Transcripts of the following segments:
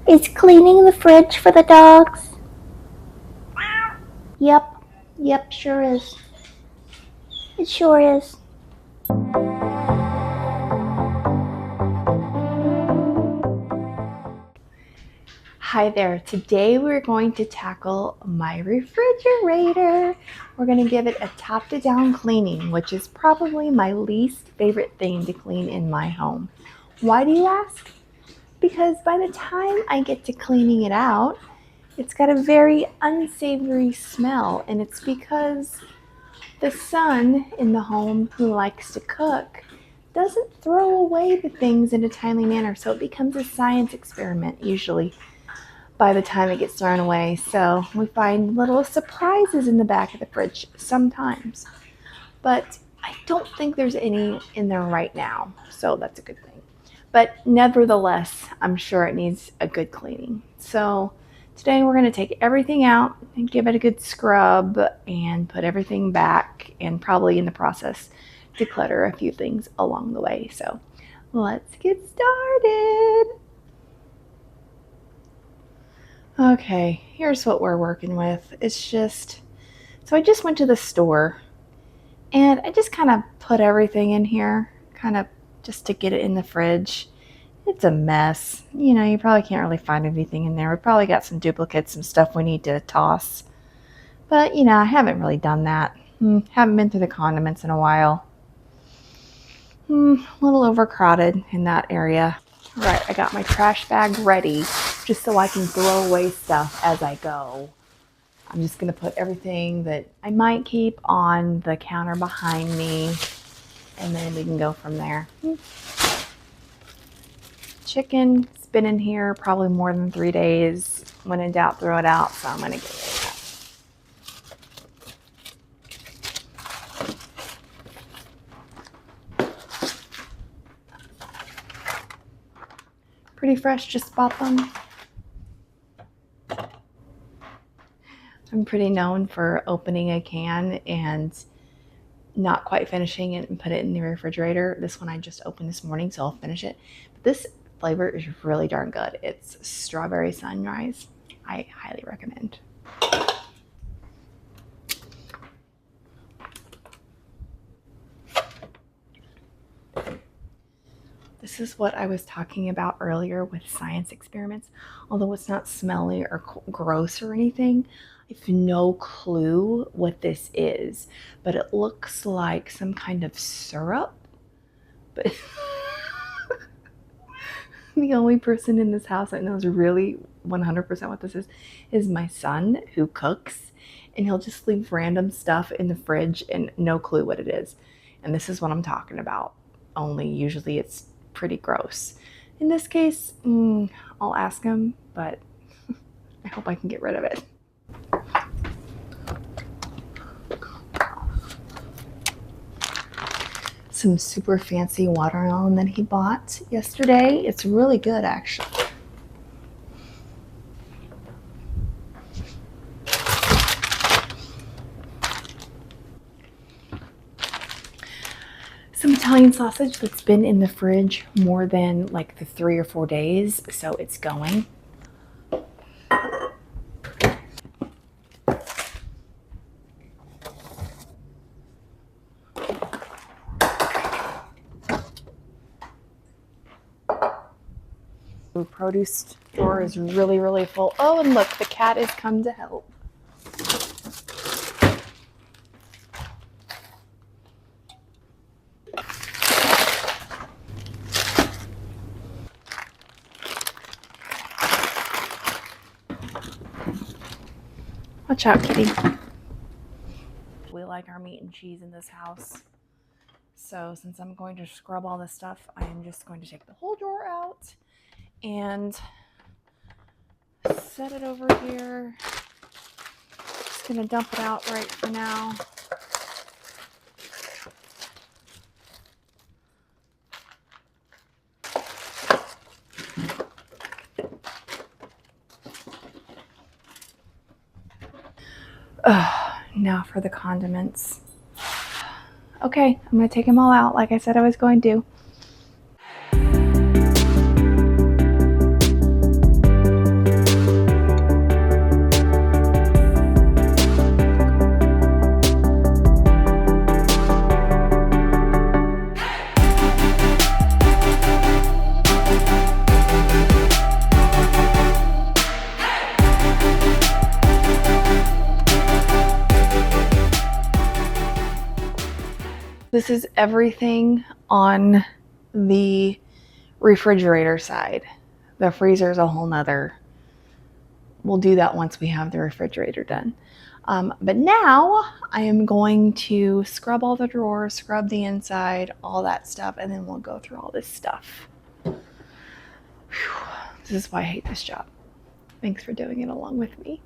Is cleaning the fridge for the dogs? Yep. Yep, sure is. It sure is. Hi there. Today we're going to tackle my refrigerator. We're going to give it a top to down cleaning, which is probably my least favorite thing to clean in my home. Why do you ask? Because by the time I get to cleaning it out, it's got a very unsavory smell, and it's because the son in the home who likes to cook doesn't throw away the things in a timely manner, so it becomes a science experiment usually by the time it gets thrown away. So we find little surprises in the back of the fridge sometimes, but I don't think there's any in there right now, so that's a good thing. But nevertheless, I'm sure it needs a good cleaning. So today we're going to take everything out and give it a good scrub and put everything back, and probably in the process declutter a few things along the way. So let's get started. Okay, here's what we're working with. So I just went to the store and I just kind of put everything in here, kind of just to get it in the fridge. It's a mess. You probably can't really find anything in there. We probably got some duplicates, some stuff we need to toss. But, I haven't really done that. Haven't been through the condiments in a while. A little overcrowded in that area. Right, I got my trash bag ready just so I can throw away stuff as I go. I'm just going to put everything that I might keep on the counter behind me, and then we can go from there. Chicken, it's been in here probably more than 3 days. When in doubt, throw it out, so I'm going to get rid of that. Pretty fresh, just bought them. I'm pretty known for opening a can and not quite finishing it and put it in the refrigerator. This one I just opened this morning, so I'll finish it. But this flavor is really darn good. It's strawberry sunrise. I highly recommend. This is what I was talking about earlier with science experiments. Although it's not smelly or gross or anything, I have no clue what this is, but it looks like some kind of syrup. But the only person in this house that knows really 100% what this is my son, who cooks, and he'll just leave random stuff in the fridge and no clue what it is. And this is what I'm talking about. Only usually it's pretty gross. In this case, I'll ask him, but I hope I can get rid of it. Some super fancy watermelon that he bought yesterday. It's really good, actually. Some Italian sausage that's been in the fridge more than like the 3 or 4 days, so it's going. The produce drawer is really, really full. Oh, and look, the cat has come to help. Watch out, kitty. We like our meat and cheese in this house. So since I'm going to scrub all this stuff, I am just going to take the whole drawer out and set it over here. Just gonna dump it out right for now. Now for the condiments. Okay, I'm gonna take them all out like I said I was going to. This is everything on the refrigerator side. The freezer is a whole nother. We'll do that once we have the refrigerator done. But now I am going to scrub all the drawers, scrub the inside, all that stuff, and then we'll go through all this stuff. Whew. This is why I hate this job. Thanks for doing it along with me.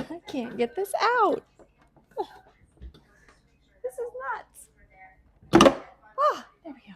I can't get this out. This is nuts. Ah, there we go.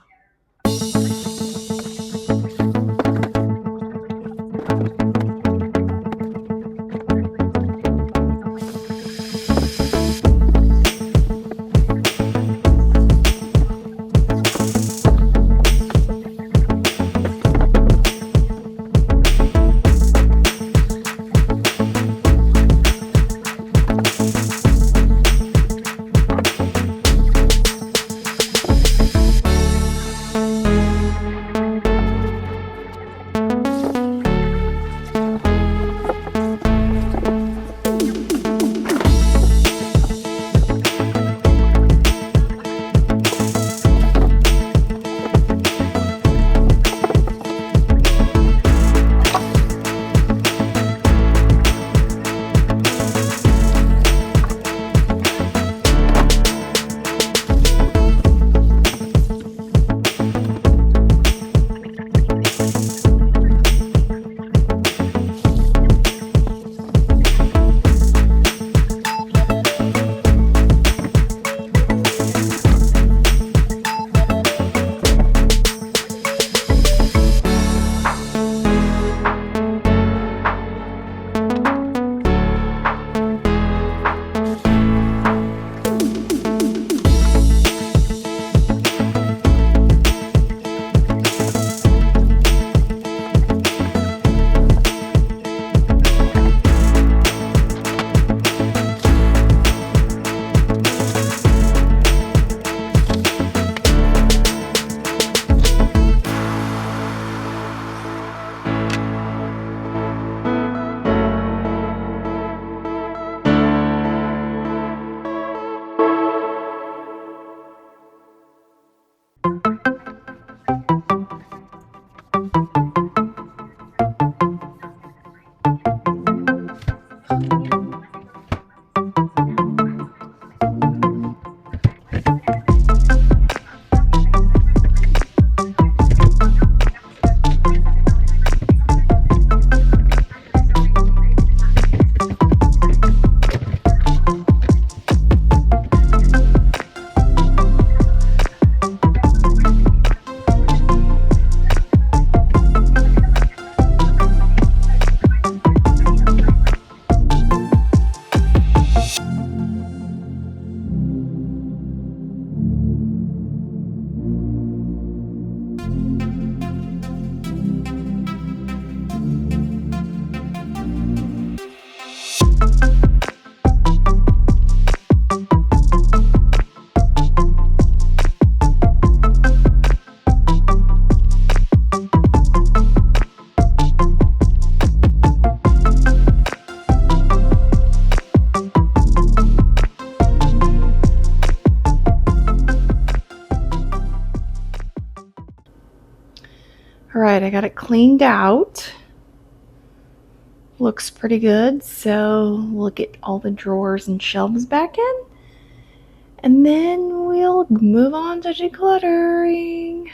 All right, I got it cleaned out. Looks pretty good. So we'll get all the drawers and shelves back in. And then we'll move on to decluttering.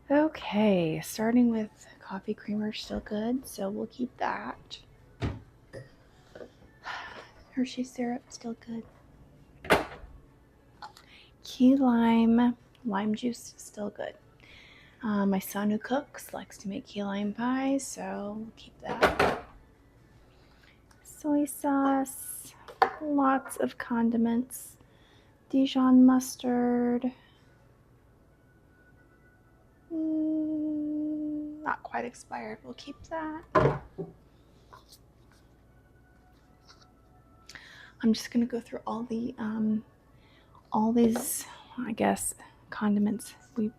Okay, starting with coffee creamer, still good. So we'll keep that. Hershey syrup, still good. Key lime juice, still good. My son who cooks likes to make key lime pie, so we'll keep that. Soy sauce, lots of condiments, Dijon mustard. not quite expired. We'll keep that. I'm just gonna go through all these, I guess, condiments. We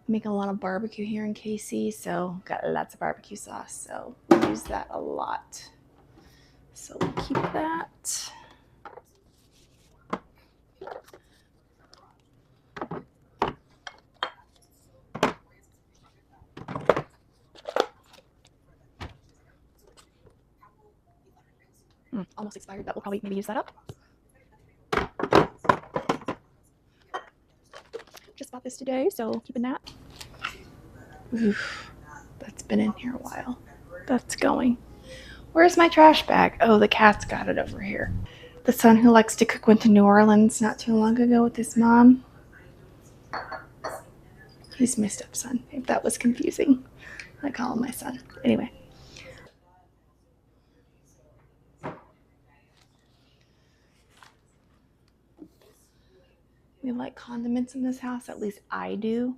make a lot of barbecue here in KC, so got lots of barbecue sauce. So we use that a lot. So we'll keep that. Almost expired, but we'll probably maybe use that up. Just bought this today, so keeping that. Oof, that's been in here a while. That's going. Where's my trash bag? Oh, the cat's got it over here. The son who likes to cook went to New Orleans not too long ago with his mom. He's my stepson, if that was confusing. I call him my son. Anyway. We like condiments in this house, at least I do.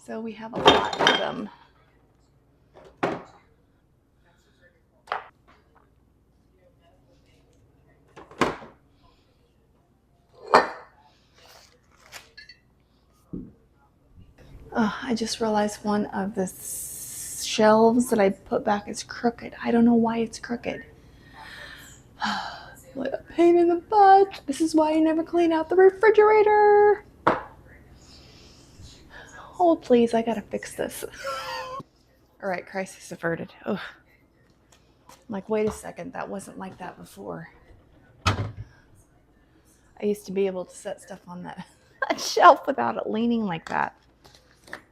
So we have a lot of them. I just realized one of the shelves that I put back is crooked. I don't know why it's crooked. What a pain in the butt. This is why you never clean out the refrigerator. Hold please, I gotta fix this. All right, crisis averted. Oh, I'm like, wait a second, that wasn't like that before. I used to be able to set stuff on that shelf without it leaning like that.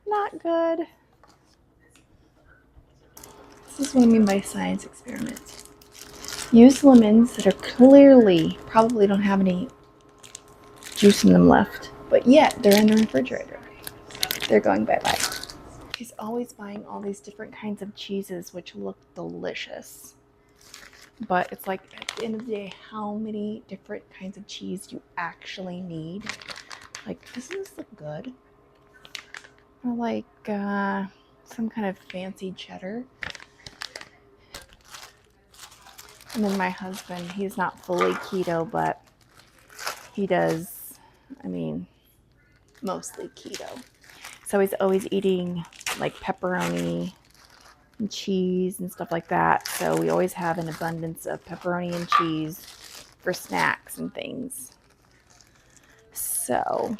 Not good. This is what I mean by science experiment. Use lemons that are clearly, probably don't have any juice in them left, but yet they're in the refrigerator. They're going bye-bye. He's always buying all these different kinds of cheeses, which look delicious. But it's like, at the end of the day, how many different kinds of cheese you actually need? Like, doesn't this look good? Or like some kind of fancy cheddar. And then my husband, he's not fully keto, but he does, mostly keto. So he's always eating like pepperoni and cheese and stuff like that. So we always have an abundance of pepperoni and cheese for snacks and things. So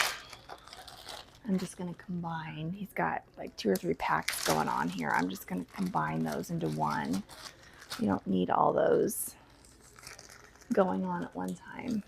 I'm just going to combine. He's got like 2 or 3 packs going on here. I'm just going to combine those into one. You don't need all those going on at one time.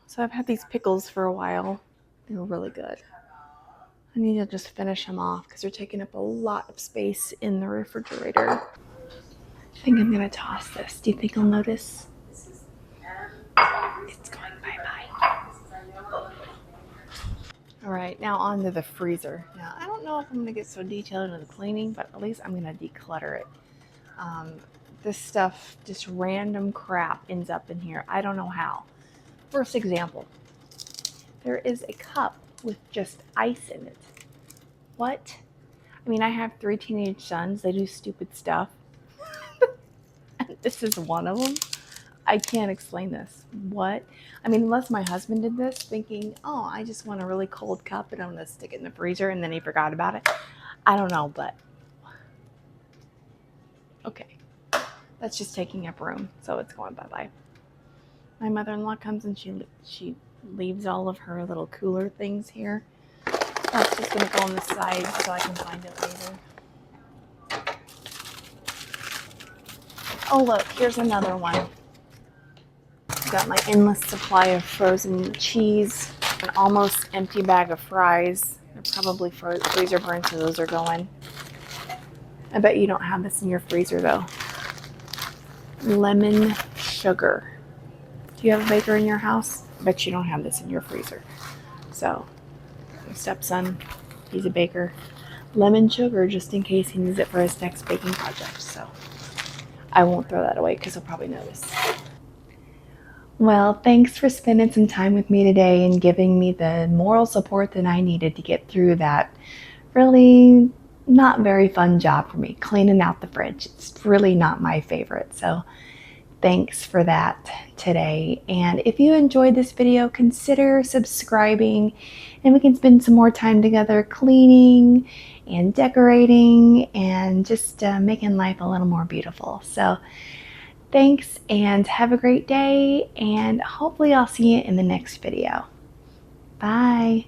So I've had these pickles for a while. They were really good. I need to just finish them off because they're taking up a lot of space in the refrigerator. I think I'm going to toss this. Do you think I'll notice? It's going bye-bye. All right, now on to the freezer. Now, I don't know if I'm going to get so detailed into the cleaning, but at least I'm going to declutter it. This stuff, just random crap ends up in here. I don't know how. First example, there is a cup with just ice in it. What? I have 3 teenage sons. They do stupid stuff. This is one of them. I can't explain this. What? Unless my husband did this thinking, oh, I just want a really cold cup and I'm going to stick it in the freezer, and then he forgot about it. I don't know, but okay. That's just taking up room, so it's going bye-bye. My mother-in-law comes and she leaves all of her little cooler things here. That's just going to go on the side so I can find it later. Oh look, here's another one. Got my endless supply of frozen cheese, an almost empty bag of fries. They're probably freezer burned, so those are going. I bet you don't have this in your freezer though. Lemon sugar. Do you have a baker in your house? I bet you don't have this in your freezer. So, my stepson, he's a baker. Lemon sugar just in case he needs it for his next baking project. So, I won't throw that away because he'll probably notice. Well, thanks for spending some time with me today and giving me the moral support that I needed to get through that really not very fun job for me, cleaning out the fridge. It's really not my favorite. So thanks for that today. And if you enjoyed this video, consider subscribing and we can spend some more time together cleaning and decorating and just making life a little more beautiful. So thanks and have a great day, and hopefully I'll see you in the next video. Bye.